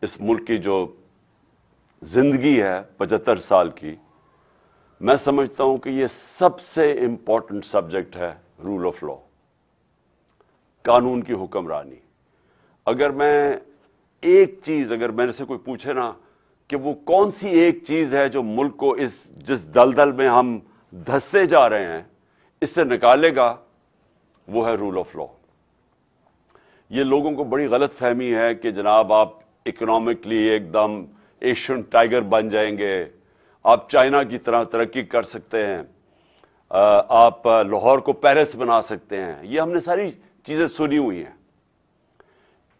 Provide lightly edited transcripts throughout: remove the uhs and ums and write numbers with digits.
اس ملک کی جو زندگی ہے 75 سال کی، میں سمجھتا ہوں کہ یہ سب سے امپورٹنٹ سبجیکٹ ہے رول آف لا، قانون کی حکمرانی۔ اگر میں ایک چیز، اگر میرے سے کوئی پوچھے نا کہ وہ کون سی ایک چیز ہے جو ملک کو جس دلدل میں ہم دھستے جا رہے ہیں اس سے نکالے گا، وہ ہے رول آف لا۔ یہ لوگوں کو بڑی غلط فہمی ہے کہ جناب آپ اکنامکلی ایک دم ایشین ٹائیگر بن جائیں گے، آپ چائنا کی طرح ترقی کر سکتے ہیں، آپ لاہور کو پیرس بنا سکتے ہیں۔ یہ ہم نے ساری چیزیں سنی ہوئی ہیں۔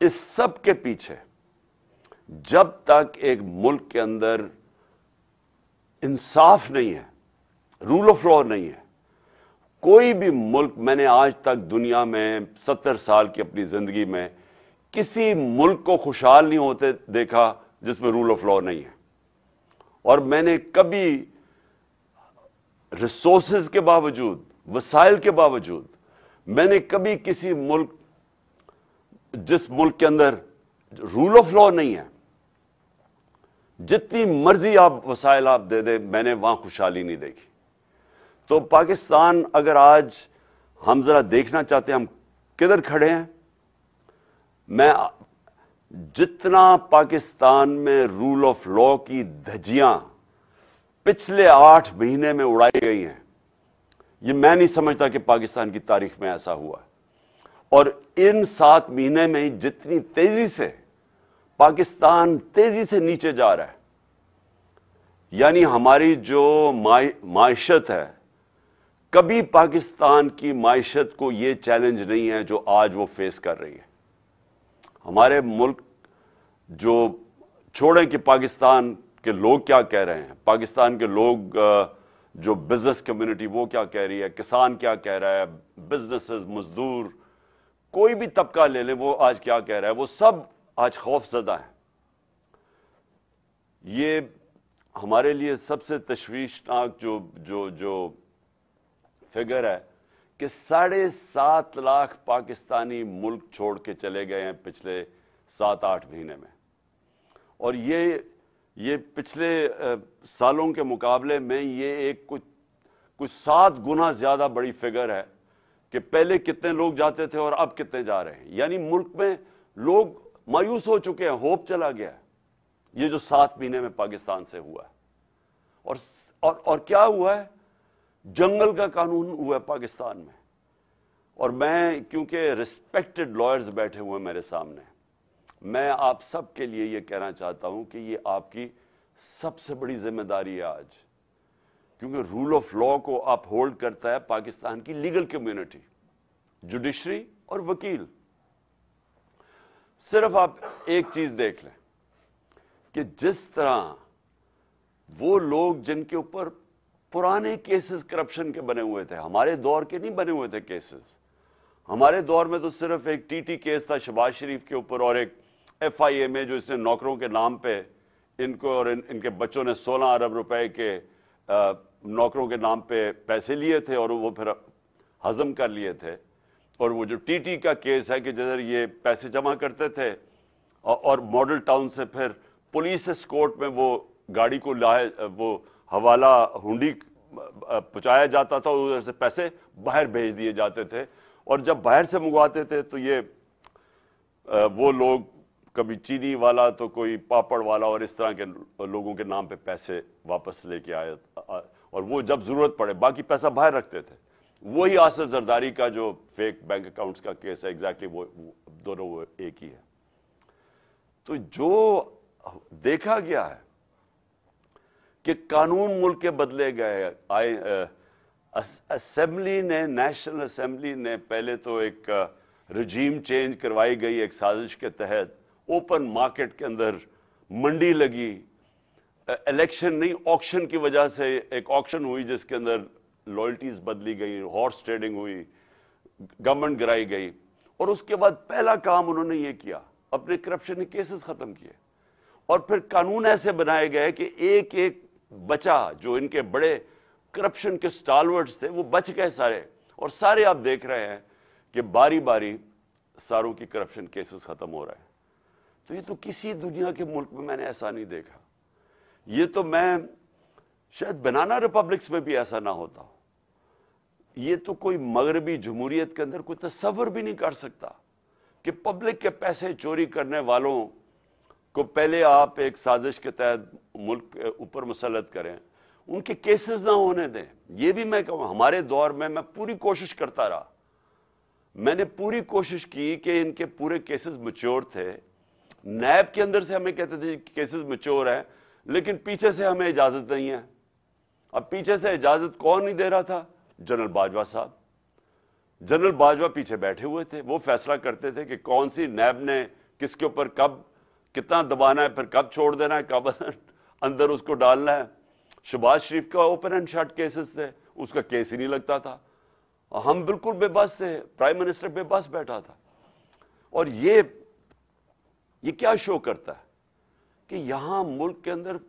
اس سب کے پیچھے جب تک ایک ملک کے اندر انصاف نہیں ہے، رول آف لا نہیں ہے، کوئی بھی ملک، میں نے آج تک دنیا میں 70 سال کی اپنی زندگی میں کسی ملک کو خوشحال نہیں ہوتے دیکھا جس میں رول آف لا نہیں ہے۔ اور میں نے کبھی ریسورسز کے باوجود، وسائل کے باوجود، میں نے کبھی کسی ملک، جس ملک کے اندر رول آف لا نہیں ہے، جتنی مرضی آپ وسائل آپ دے دیں، میں نے وہاں خوشحالی نہیں دیکھی۔ تو پاکستان، اگر آج ہم ذرا دیکھنا چاہتے ہیں ہم کدھر کھڑے ہیں، میں جتنا پاکستان میں رول آف لا کی دھجیاں پچھلے 8 مہینے میں اڑائی گئی ہیں، یہ میں نہیں سمجھتا کہ پاکستان کی تاریخ میں ایسا ہوا ہے۔ اور ان 7 مہینے میں ہی جتنی تیزی سے پاکستان تیزی سے نیچے جا رہا ہے، یعنی ہماری جو معیشت ہے، کبھی پاکستان کی معیشت کو یہ چیلنج نہیں ہے جو آج وہ فیس کر رہی ہے۔ ہمارے ملک، جو چھوڑیں کہ پاکستان کے لوگ کیا کہہ رہے ہیں، پاکستان کے لوگ، جو بزنس کمیونٹی وہ کیا کہہ رہی ہے، کسان کیا کہہ رہا ہے، بزنسز، مزدور، کوئی بھی طبقہ لے لیں وہ آج کیا کہہ رہا ہے، وہ سب آج خوف زدہ ہیں۔ یہ ہمارے لیے سب سے تشویشناک جو فگر ہے کہ 7.5 لاکھ پاکستانی ملک چھوڑ کے چلے گئے ہیں پچھلے 7-8 مہینے میں۔ اور یہ پچھلے سالوں کے مقابلے میں یہ ایک کچھ 7 گنا زیادہ بڑی فگر ہے کہ پہلے کتنے لوگ جاتے تھے اور اب کتنے جا رہے ہیں۔ یعنی ملک میں لوگ مایوس ہو چکے ہیں، ہوپ چلا گیا ہے۔ یہ جو 7 مہینے میں پاکستان سے ہوا ہے، اور کیا ہوا ہے، جنگل کا قانون ہوا ہے پاکستان میں۔ اور میں، کیونکہ ریسپیکٹڈ لائرز بیٹھے ہوئے میرے سامنے، میں آپ سب کے لیے یہ کہنا چاہتا ہوں کہ یہ آپ کی سب سے بڑی ذمہ داری ہے آج، کیونکہ رول آف لا کو اپ ہولڈ کرتا ہے پاکستان کی لیگل کمیونٹی، جوڈیشری اور وکیل۔ صرف آپ ایک چیز دیکھ لیں کہ جس طرح وہ لوگ جن کے اوپر پرانے کیسز کرپشن کے بنے ہوئے تھے، ہمارے دور کے نہیں بنے ہوئے تھے کیسز، ہمارے دور میں تو صرف ایک ٹی ٹی کیس تھا شہباز شریف کے اوپر، اور ایک ایف آئی اے میں جو اس نے نوکروں کے نام پہ ان کو اور ان کے بچوں نے 16 ارب روپے کے نوکروں کے نام پہ پیسے لیے تھے اور وہ پھر ہضم کر لیے تھے۔ اور وہ جو ٹی ٹی کا کیس ہے کہ جدھر یہ پیسے جمع کرتے تھے اور ماڈل ٹاؤن سے پھر پولیس اسکورٹ میں وہ گاڑی کو وہ حوالہ ہنڈی پہنچایا جاتا تھا، ادھر سے پیسے باہر بھیج دیے جاتے تھے، اور جب باہر سے منگواتے تھے تو یہ وہ لوگ، کبھی چینی والا تو کوئی پاپڑ والا، اور اس طرح کے لوگوں کے نام پہ پیسے واپس لے کے آئے، اور وہ جب ضرورت پڑے باقی پیسہ باہر رکھتے تھے۔ وہی آصف زرداری کا جو فیک بینک اکاؤنٹس کا کیس ہے، ایگزیکٹلی وہ دونوں وہ ایک ہی ہے۔ تو جو دیکھا گیا ہے کہ قانون ملک کے بدلے گئے، اسمبلی نے، نیشنل اسمبلی نے پہلے تو ایک رجیم چینج کروائی گئی ایک سازش کے تحت، اوپن مارکیٹ کے اندر منڈی لگی، الیکشن نہیں آکشن کی وجہ سے ایک آکشن ہوئی جس کے اندر لائلٹیز بدلی گئی، ہارس ٹریڈنگ ہوئی، گورنمنٹ گرائی گئی، اور اس کے بعد پہلا کام انہوں نے یہ کیا، اپنے کرپشن کے کیسز ختم کیے، اور پھر قانون ایسے بنائے گئے کہ ایک ایک بچا جو ان کے بڑے کرپشن کے سٹالورٹس تھے وہ بچ گئے سارے، اور سارے آپ دیکھ رہے ہیں کہ باری باری ساروں کی کرپشن کیسز ختم ہو رہے ہیں۔ तो ये तो किसी दुनिया के मुल्क में मैंने ऐसा नहीं देखा। ये तो मैं शायद बनाना रिपब्लिक्स में भी ऐसा ना होता हो। ये तो कोई मगरबी जमहूरियत के अंदर कोई तसव्वुर भी नहीं कर सकता कि पब्लिक के पैसे चोरी करने वालों को पहले आप एक साजिश के तहत मुल्क के ऊपर मुसल्लत करें, उनके केसेस ना होने दें। ये भी मैं कहूँ, हमारे दौर में मैं पूरी कोशिश करता रहा, मैंने पूरी कोशिश की कि इनके पूरे केसेस मैच्योर थे। नैब के अंदर से हमें कहते थे केसेस मैच्योर है, लेकिन पीछे से हमें इजाजत नहीं है। अब पीछे से इजाजत कौन नहीं दे रहा था? जनरल बाजवा साहब। जनरल बाजवा पीछे बैठे हुए थे, वो फैसला करते थे कि कौन सी नैब ने किसके ऊपर कब कितना दबाना है, फिर कब छोड़ देना है, कब अंदर उसको डालना है। शहबाज शरीफ का ओपन एंड शट केसेस थे, उसका केस ही नहीं लगता था। हम बिल्कुल बेबस थे, प्राइम मिनिस्टर बेबस बैठा था। और ये क्या शो करता है कि यहां मुल्क के अंदर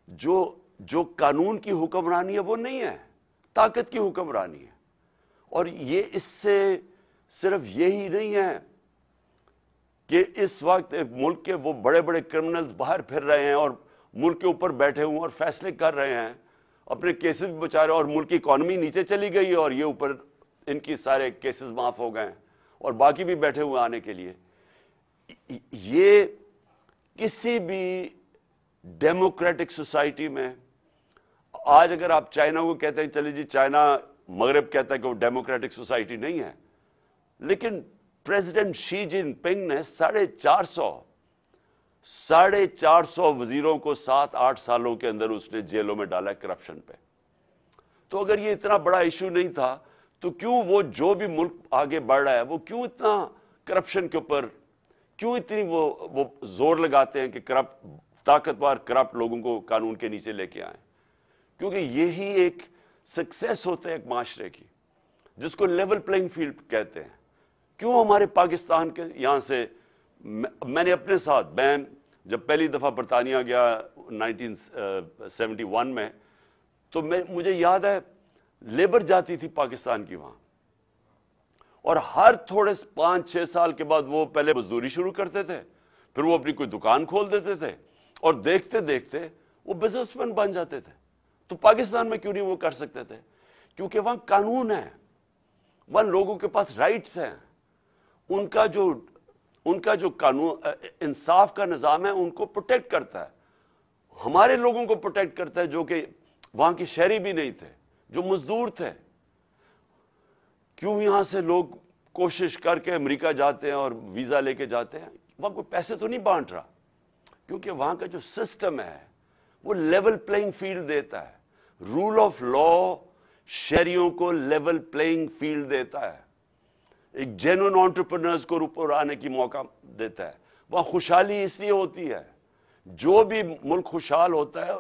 जो कानून की हुक्मरानी है वो नहीं है, ताकत की हुक्मरानी है। और ये इससे सिर्फ यही नहीं है कि इस वक्त मुल्क के वो बड़े बड़े क्रिमिनल्स बाहर फिर रहे हैं और मुल्क के ऊपर बैठे हुए और फैसले कर रहे हैं, अपने केसेस भी बचा रहे हैं, और मुल्क की इकॉनमी नीचे चली गई है और ये ऊपर इनकी सारे केसेस माफ हो गए हैं और बाकी भी बैठे हुए आने के लिए। ये किसी भी डेमोक्रेटिक सोसाइटी में, आज अगर आप चाइना को कहते हैं, चलिए जी चाइना, मगरब कहता है कि वो डेमोक्रेटिक सोसाइटी नहीं है, लेकिन प्रेसिडेंट शी जिनपिंग ने 450 वजीरों को 7-8 सालों के अंदर उसने जेलों में डाला करप्शन पे। तो अगर ये इतना बड़ा इशू नहीं था तो क्यों वो जो भी मुल्क आगे बढ़ रहा है वो क्यों इतना करप्शन के ऊपर, क्यों इतनी वो जोर लगाते हैं कि ताकतवर करप्ट लोगों को कानून के नीचे लेके आए? क्योंकि यही एक सक्सेस होता है एक माशरे की, जिसको लेवल प्लेइंग फील्ड कहते हैं। क्यों हमारे पाकिस्तान के यहां से, मैंने अपने साथ, मैं जब पहली दफा बरतानिया गया 1971 में, तो मुझे याद है लेबर जाती थी पाकिस्तान की वहां, और हर थोड़े 5-6 साल के बाद वो पहले मजदूरी शुरू करते थे, फिर वो अपनी कोई दुकान खोल देते थे और देखते देखते वो बिजनेसमैन बन जाते थे। तो पाकिस्तान में क्यों नहीं वो कर सकते थे? क्योंकि वहां कानून है, वहां लोगों के पास राइट्स हैं, उनका जो कानून इंसाफ का निजाम है उनको प्रोटेक्ट करता है, हमारे लोगों को प्रोटेक्ट करता है जो कि वहां की शहरी भी नहीं थे, जो मजदूर थे। क्यों यहां से लोग कोशिश करके अमेरिका जाते हैं और वीजा लेके जाते हैं? वहां कोई पैसे तो नहीं बांट रहा, क्योंकि वहां का जो सिस्टम है वो लेवल प्लेइंग फील्ड देता है। रूल ऑफ लॉ शहरियों को लेवल प्लेइंग फील्ड देता है, एक जेन्युइन एंटरप्रेन्योर्स को ऊपर आने की मौका देता है। वहां खुशहाली इसलिए होती है, जो भी मुल्क खुशहाल होता है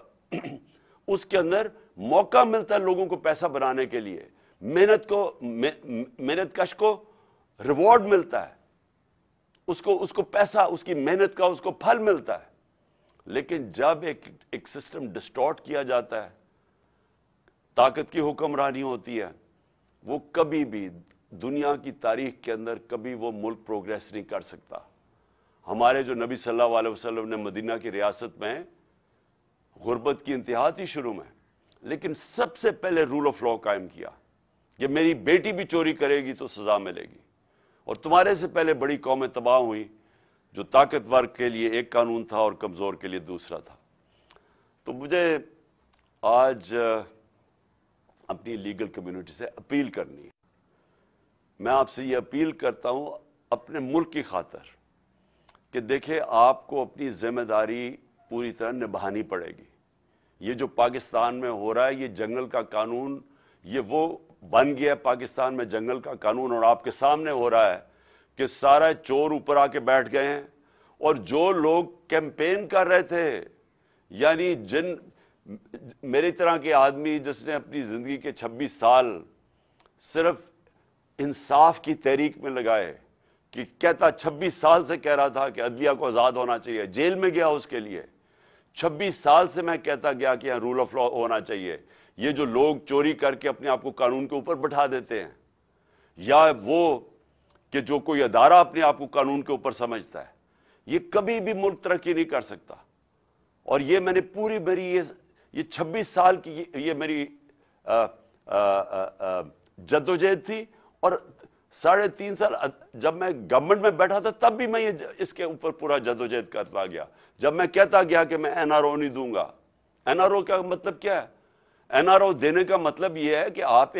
उसके अंदर मौका मिलता है लोगों को पैसा बनाने के लिए, मेहनतकश को रिवॉर्ड मिलता है, उसको पैसा, उसकी मेहनत का उसको फल मिलता है। लेकिन जब एक सिस्टम डिस्टॉर्ट किया जाता है, ताकत की हुक्मरानी होती है, वो कभी भी दुनिया की तारीख के अंदर कभी वो मुल्क प्रोग्रेस नहीं कर सकता। हमारे जो नबी सल्लल्लाहु अलैहि वसल्लम ने मदीना की रियासत में गुर्बत की इंतहा थी शुरू में, लेकिन सबसे पहले रूल ऑफ लॉ कायम किया कि मेरी बेटी भी चोरी करेगी तो सजा मिलेगी, और तुम्हारे से पहले बड़ी कौमें तबाह हुई, जो ताकतवर के लिए एक कानून था और कमजोर के लिए दूसरा था। तो मुझे आज अपनी लीगल कम्युनिटी से अपील करनी है, मैं आपसे ये अपील करता हूं अपने मुल्क की खातिर कि देखिए आपको अपनी जिम्मेदारी पूरी तरह निभानी पड़ेगी। ये जो पाकिस्तान में हो रहा है, ये जंगल का कानून, ये वो बन गया पाकिस्तान में जंगल का कानून, और आपके सामने हो रहा है कि सारा चोर ऊपर आके बैठ गए हैं। और जो लोग कैंपेन कर रहे थे, यानी मेरी तरह के आदमी जिसने अपनी जिंदगी के 26 साल सिर्फ इंसाफ की तहरीक में लगाए, कि कहता 26 साल से कह रहा था कि अदलिया को आजाद होना चाहिए, जेल में गया उसके लिए। 26 साल से मैं कहता गया कि यहां रूल ऑफ लॉ होना चाहिए। ये जो लोग चोरी करके अपने आप को कानून के ऊपर बैठा देते हैं, या वो कि जो कोई अदारा अपने आप को कानून के ऊपर समझता है, ये कभी भी मुल्क तरक्की नहीं कर सकता। और ये मैंने पूरी मेरी ये 26 साल की ये मेरी जद्दोजहद थी। और 3.5 साल जब मैं गवर्नमेंट में बैठा था तब भी मैं इसके ऊपर पूरा जद्दोजहद करता गया। जब मैं कहता गया कि मैं एनआरओ नहीं दूंगा, एनआरओ का मतलब क्या है? एनआरओ देने का मतलब यह है कि आप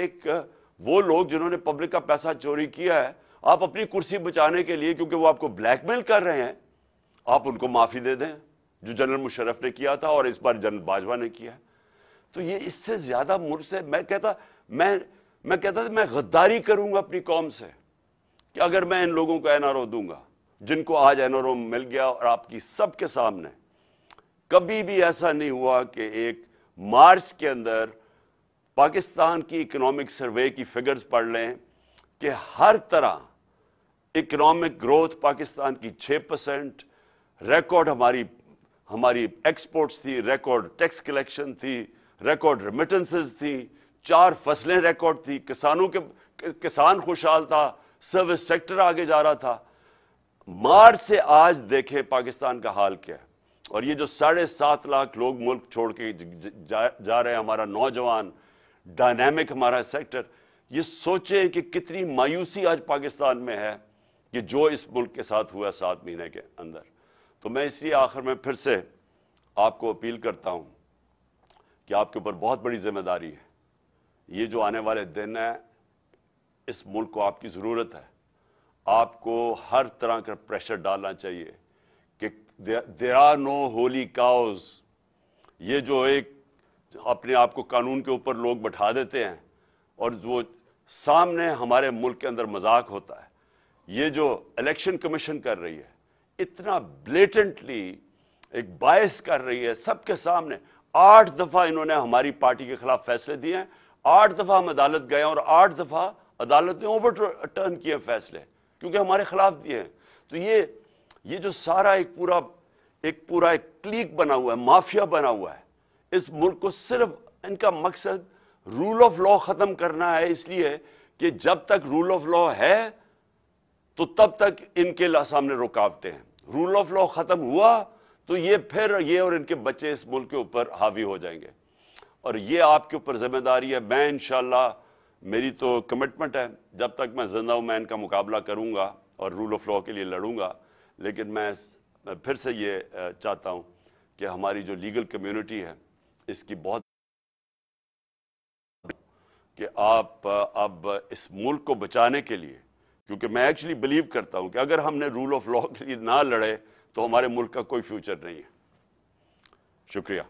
वो लोग जिन्होंने पब्लिक का पैसा चोरी किया है, आप अपनी कुर्सी बचाने के लिए, क्योंकि वो आपको ब्लैकमेल कर रहे हैं, आप उनको माफी दे दें, जो जनरल मुशर्रफ ने किया था और इस बार जनरल बाजवा ने किया। तो ये इससे ज्यादा मुल्क से मैं कहता था मैं गद्दारी करूंगा अपनी कौम से कि अगर मैं इन लोगों को एनआरओ दूंगा, जिनको आज एनआरओ मिल गया। और आपकी सबके सामने कभी भी ऐसा नहीं हुआ कि एक मार्च के अंदर पाकिस्तान की इकोनॉमिक सर्वे की फिगर्स पढ़ लें कि हर तरह इकोनॉमिक ग्रोथ पाकिस्तान की 6%, रिकॉर्ड हमारी एक्सपोर्ट्स थी, रिकॉर्ड टैक्स कलेक्शन थी, रिकॉर्ड रेमिटेंसेस थी, 4 फसलें रिकॉर्ड थी, किसान खुशहाल था, सर्विस सेक्टर आगे जा रहा था। मार्च से आज देखें पाकिस्तान का हाल क्या है। और ये जो 7.5 लाख लोग मुल्क छोड़ के जा रहे हैं, हमारा नौजवान डायनामिक हमारा सेक्टर, ये सोचें कि कितनी मायूसी आज पाकिस्तान में है कि जो इस मुल्क के साथ हुआ 7 महीने के अंदर। तो मैं इसलिए आखिर में फिर से आपको अपील करता हूं कि आपके ऊपर बहुत बड़ी जिम्मेदारी है। ये जो आने वाले दिन है, इस मुल्क को आपकी जरूरत है। आपको हर तरह का प्रेशर डालना चाहिए कि there are no holy cows. ये जो एक अपने आप को कानून के ऊपर लोग बैठा देते हैं और वो सामने हमारे मुल्क के अंदर मजाक होता है। ये जो इलेक्शन कमीशन कर रही है, इतना ब्लेटेंटली एक बायस कर रही है सबके सामने। 8 दफा इन्होंने हमारी पार्टी के खिलाफ फैसले दिए हैं, 8 दफा हम अदालत गए और 8 दफा अदालत ने ओवरटर्न किए फैसले क्योंकि हमारे खिलाफ दिए हैं। तो ये जो सारा एक पूरा क्लीक बना हुआ है, माफिया बना हुआ है, इस मुल्क को सिर्फ इनका मकसद रूल ऑफ लॉ खत्म करना है। इसलिए कि जब तक रूल ऑफ लॉ है तो तब तक इनके सामने रुकावटें हैं। रूल ऑफ लॉ खत्म हुआ तो ये और इनके बच्चे इस मुल्क के ऊपर हावी हो जाएंगे। और ये आपके ऊपर जिम्मेदारी है। मैं इंशाअल्लाह, मेरी तो कमिटमेंट है, जब तक मैं जिंदा हूं मैं इनका मुकाबला करूंगा और रूल ऑफ लॉ के लिए लड़ूंगा। लेकिन मैं फिर से ये चाहता हूं कि हमारी जो लीगल कम्युनिटी है इसकी बहुत कि आप अब इस मुल्क को बचाने के लिए, क्योंकि मैं एक्चुअली बिलीव करता हूं कि अगर हमने रूल ऑफ लॉ के लिए ना लड़े तो हमारे मुल्क का कोई फ्यूचर नहीं है। शुक्रिया।